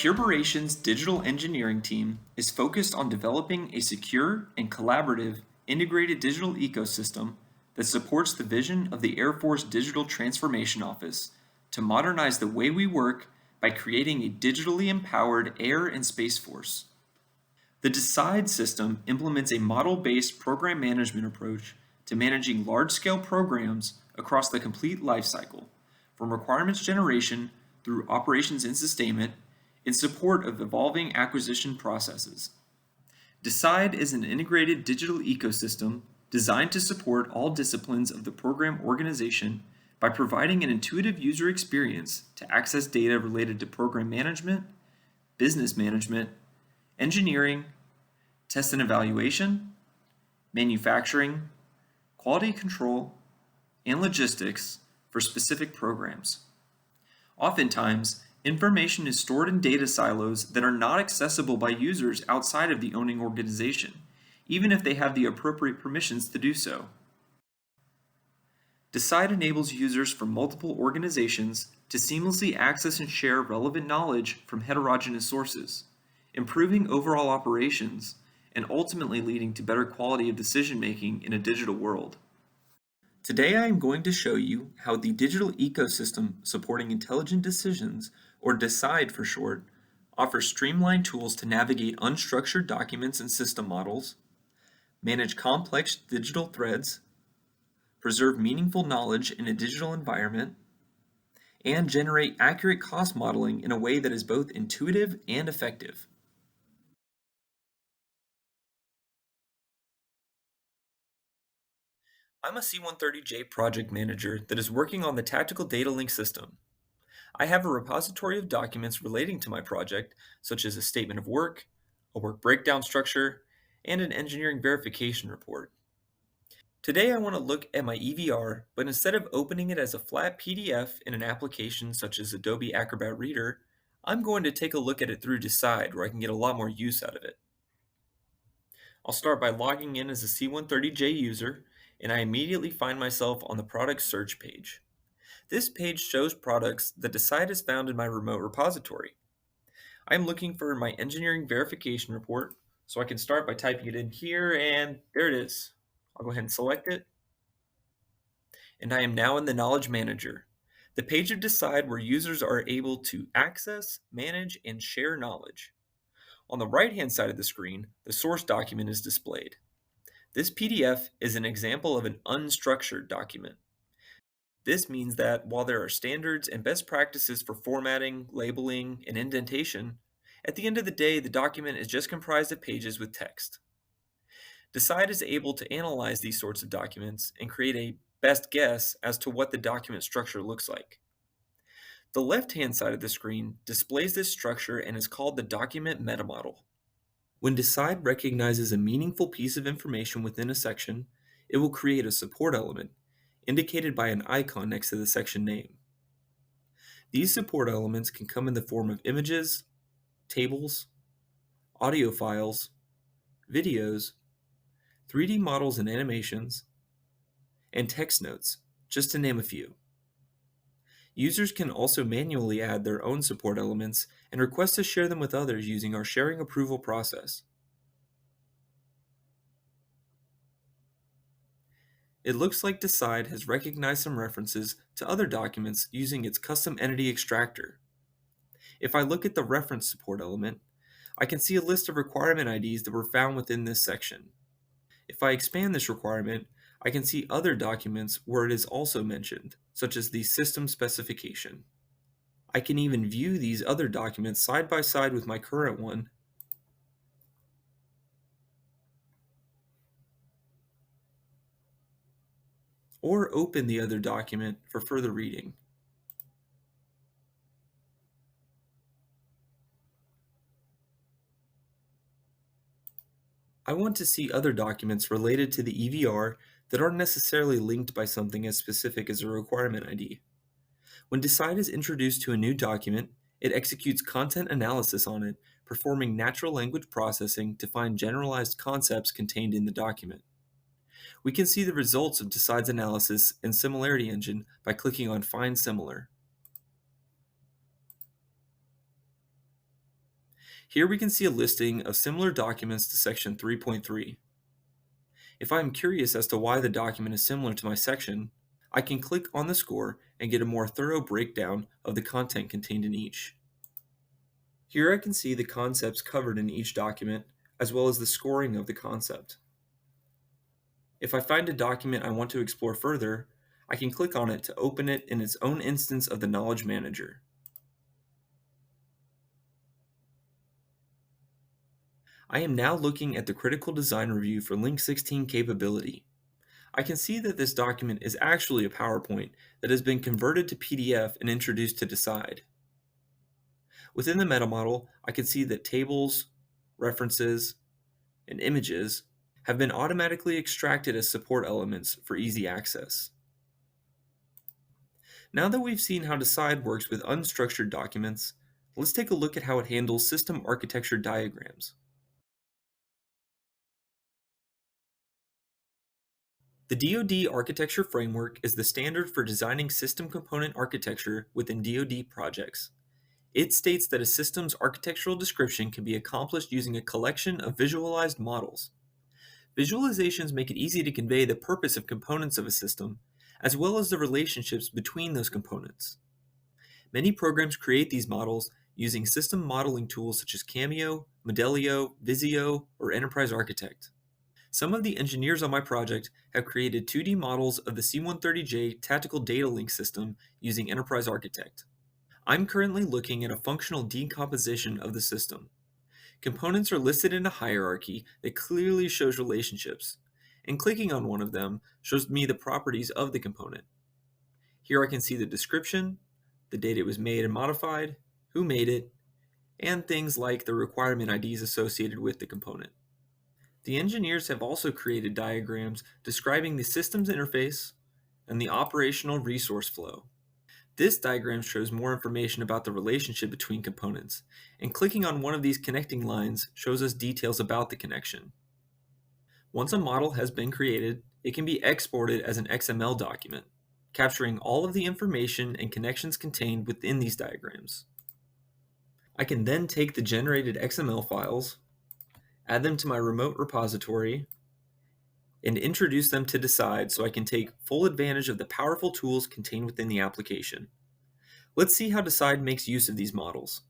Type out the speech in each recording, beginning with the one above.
Puberation's digital engineering team is focused on developing a secure and collaborative integrated digital ecosystem that supports the vision of the Air Force Digital Transformation Office to modernize the way we work by creating a digitally empowered air and space force. The DECIDE system implements a model-based program management approach to managing large-scale programs across the complete lifecycle, from requirements generation through operations and sustainment, in support of evolving acquisition processes. DECIDE is an integrated digital ecosystem designed to support all disciplines of the program organization by providing an intuitive user experience to access data related to program management, business management, engineering, test and evaluation, manufacturing, quality control, and logistics for specific programs. Oftentimes, information is stored in data silos that are not accessible by users outside of the owning organization, even if they have the appropriate permissions to do so. DECIDE enables users from multiple organizations to seamlessly access and share relevant knowledge from heterogeneous sources, improving overall operations and ultimately leading to better quality of decision-making in a digital world. Today I am going to show you how the digital ecosystem supporting intelligent decisions, or DECIDE for short, offers streamlined tools to navigate unstructured documents and system models, manage complex digital threads, preserve meaningful knowledge in a digital environment, and generate accurate cost modeling in a way that is both intuitive and effective. I'm a C-130J project manager that is working on the Tactical Data Link system. I have a repository of documents relating to my project, such as a statement of work, a work breakdown structure, and an engineering verification report. Today I want to look at my EVR, but instead of opening it as a flat PDF in an application such as Adobe Acrobat Reader, I'm going to take a look at it through DECIDE, where I can get a lot more use out of it. I'll start by logging in as a C-130J user, and I immediately find myself on the product search page. This page shows products that DECIDE has found in my remote repository. I'm looking for my engineering verification report, so I can start by typing it in here, and there it is. I'll go ahead and select it, and I am now in the Knowledge Manager, the page of DECIDE where users are able to access, manage, and share knowledge. On the right-hand side of the screen, the source document is displayed. This PDF is an example of an unstructured document. This means that while there are standards and best practices for formatting, labeling, and indentation, at the end of the day, the document is just comprised of pages with text. DECIDE is able to analyze these sorts of documents and create a best guess as to what the document structure looks like. The left-hand side of the screen displays this structure and is called the document metamodel. When DECIDE recognizes a meaningful piece of information within a section, it will create a support element, indicated by an icon next to the section name. These support elements can come in the form of images, tables, audio files, videos, 3D models and animations, and text notes, just to name a few. Users can also manually add their own support elements and request to share them with others using our sharing approval process. It looks like DECIDE has recognized some references to other documents using its custom entity extractor. If I look at the reference support element, I can see a list of requirement IDs that were found within this section. If I expand this requirement, I can see other documents where it is also mentioned, such as the system specification. I can even view these other documents side by side with my current one, or open the other document for further reading. I want to see other documents related to the EVR that aren't necessarily linked by something as specific as a requirement ID. When DECIDE is introduced to a new document, it executes content analysis on it, performing natural language processing to find generalized concepts contained in the document. We can see the results of DECIDE's analysis in Similarity Engine by clicking on Find Similar. Here we can see a listing of similar documents to section 3.3. If I am curious as to why the document is similar to my section, I can click on the score and get a more thorough breakdown of the content contained in each. Here I can see the concepts covered in each document, as well as the scoring of the concept. If I find a document I want to explore further, I can click on it to open it in its own instance of the Knowledge Manager. I am now looking at the Critical Design Review for Link 16 capability. I can see that this document is actually a PowerPoint that has been converted to PDF and introduced to Decide. Within the meta model, I can see that tables, references, and images have been automatically extracted as support elements for easy access. Now that we've seen how Decide works with unstructured documents, let's take a look at how it handles system architecture diagrams. The DoD Architecture Framework is the standard for designing system component architecture within DoD projects. It states that a system's architectural description can be accomplished using a collection of visualized models. Visualizations make it easy to convey the purpose of components of a system, as well as the relationships between those components. Many programs create these models using system modeling tools such as Cameo, Modelio, Visio, or Enterprise Architect. Some of the engineers on my project have created 2D models of the C-130J tactical data link system using Enterprise Architect. I'm currently looking at a functional decomposition of the system. Components are listed in a hierarchy that clearly shows relationships, and clicking on one of them shows me the properties of the component. Here I can see the description, the date it was made and modified, who made it, and things like the requirement IDs associated with the component. The engineers have also created diagrams describing the system's interface and the operational resource flow. This diagram shows more information about the relationship between components, and clicking on one of these connecting lines shows us details about the connection. Once a model has been created, it can be exported as an XML document, capturing all of the information and connections contained within these diagrams. I can then take the generated XML files, add them to my remote repository, and introduce them to Decide so I can take full advantage of the powerful tools contained within the application. Let's see how Decide makes use of these models.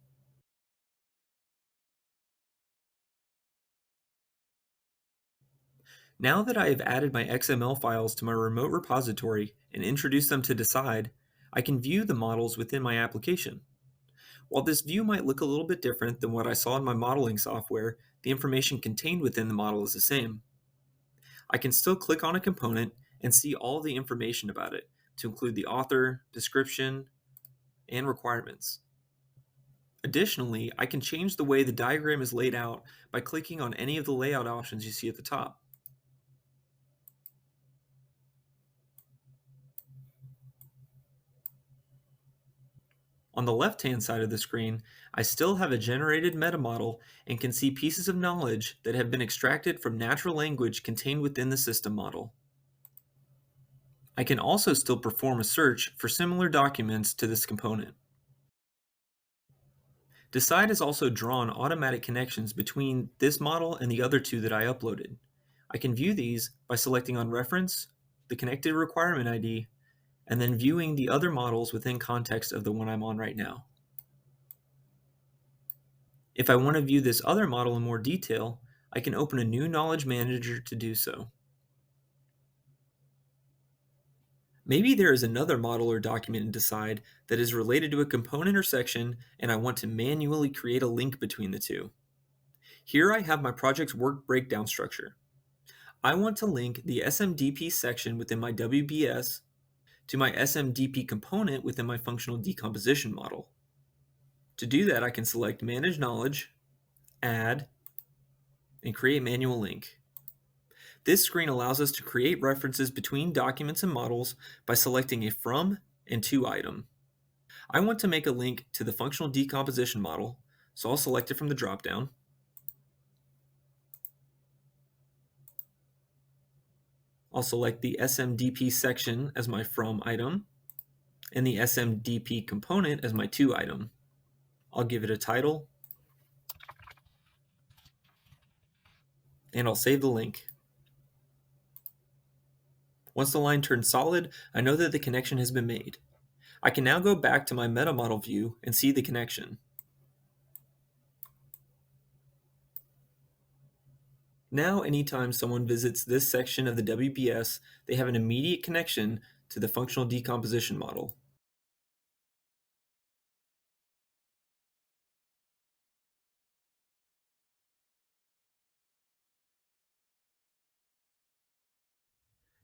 Now that I have added my XML files to my remote repository and introduced them to Decide, I can view the models within my application. While this view might look a little bit different than what I saw in my modeling software, the information contained within the model is the same. I can still click on a component and see all the information about it, to include the author, description, and requirements. Additionally, I can change the way the diagram is laid out by clicking on any of the layout options you see at the top. On the left-hand side of the screen, I still have a generated meta model and can see pieces of knowledge that have been extracted from natural language contained within the system model. I can also still perform a search for similar documents to this component. Decide has also drawn automatic connections between this model and the other two that I uploaded. I can view these by selecting on Reference, the connected requirement ID, and then viewing the other models within context of the one I'm on right now. If I want to view this other model in more detail, I can open a new Knowledge Manager to do so. Maybe there is another model or document in Decide that is related to a component or section, and I want to manually create a link between the two. Here I have my project's work breakdown structure. I want to link the SMDP section within my WBS to my SMDP component within my functional decomposition model. To do that, I can select Manage Knowledge, Add, and Create Manual Link. This screen allows us to create references between documents and models by selecting a From and To item. I want to make a link to the functional decomposition model, so I'll select it from the dropdown. I'll select the SMDP section as my From item, and the SMDP component as my To item. I'll give it a title, and I'll save the link. Once the line turns solid, I know that the connection has been made. I can now go back to my meta model view and see the connection. Now, anytime someone visits this section of the WBS, they have an immediate connection to the functional decomposition model.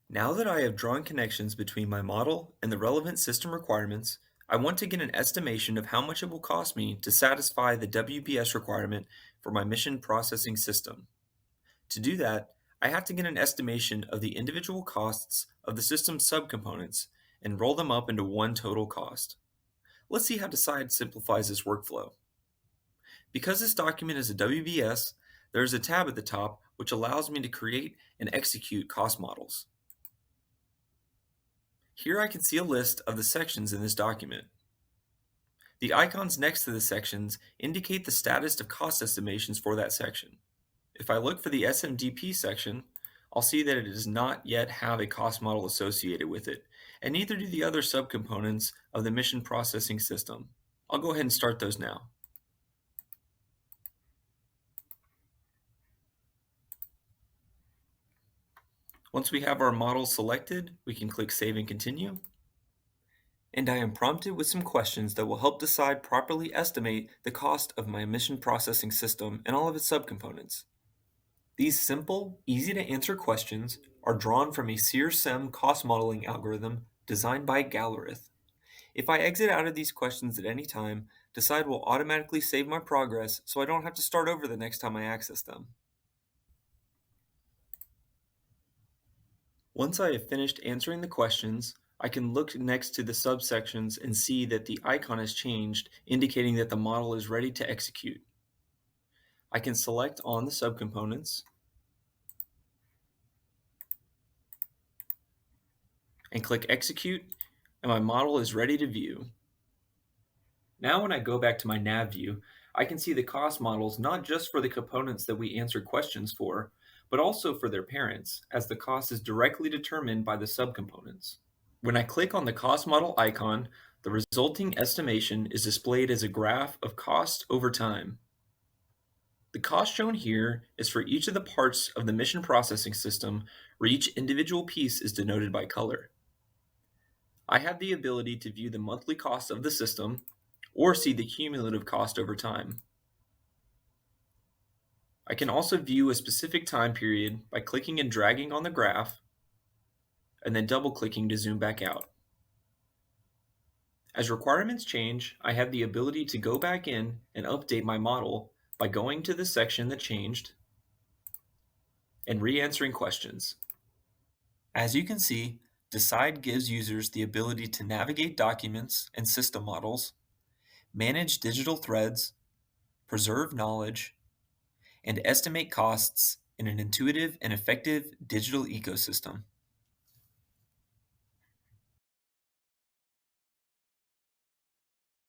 Now that I have drawn connections between my model and the relevant system requirements, I want to get an estimation of how much it will cost me to satisfy the WBS requirement for my mission processing system. To do that, I have to get an estimation of the individual costs of the system's subcomponents and roll them up into one total cost. Let's see how Decide simplifies this workflow. Because this document is a WBS, there is a tab at the top which allows me to create and execute cost models. Here I can see a list of the sections in this document. The icons next to the sections indicate the status of cost estimations for that section. If I look for the SMDP section, I'll see that it does not yet have a cost model associated with it, and neither do the other subcomponents of the mission processing system. I'll go ahead and start those now. Once we have our model selected, we can click Save and Continue. And I am prompted with some questions that will help Decide properly estimate the cost of my mission processing system and all of its subcomponents. These simple, easy to answer questions are drawn from a SEER-SEM cost modeling algorithm designed by Gallerith. If I exit out of these questions at any time, Decide will automatically save my progress so I don't have to start over the next time I access them. Once I have finished answering the questions, I can look next to the subsections and see that the icon has changed, indicating that the model is ready to execute. I can select on the subcomponents and click Execute, and my model is ready to view. Now when I go back to my nav view, I can see the cost models not just for the components that we answered questions for, but also for their parents, as the cost is directly determined by the subcomponents. When I click on the cost model icon, the resulting estimation is displayed as a graph of cost over time. The cost shown here is for each of the parts of the mission processing system, where each individual piece is denoted by color. I have the ability to view the monthly cost of the system or see the cumulative cost over time. I can also view a specific time period by clicking and dragging on the graph and then double-clicking to zoom back out. As requirements change, I have the ability to go back in and update my model by going to the section that changed and re-answering questions. As you can see, Decide gives users the ability to navigate documents and system models, manage digital threads, preserve knowledge, and estimate costs in an intuitive and effective digital ecosystem.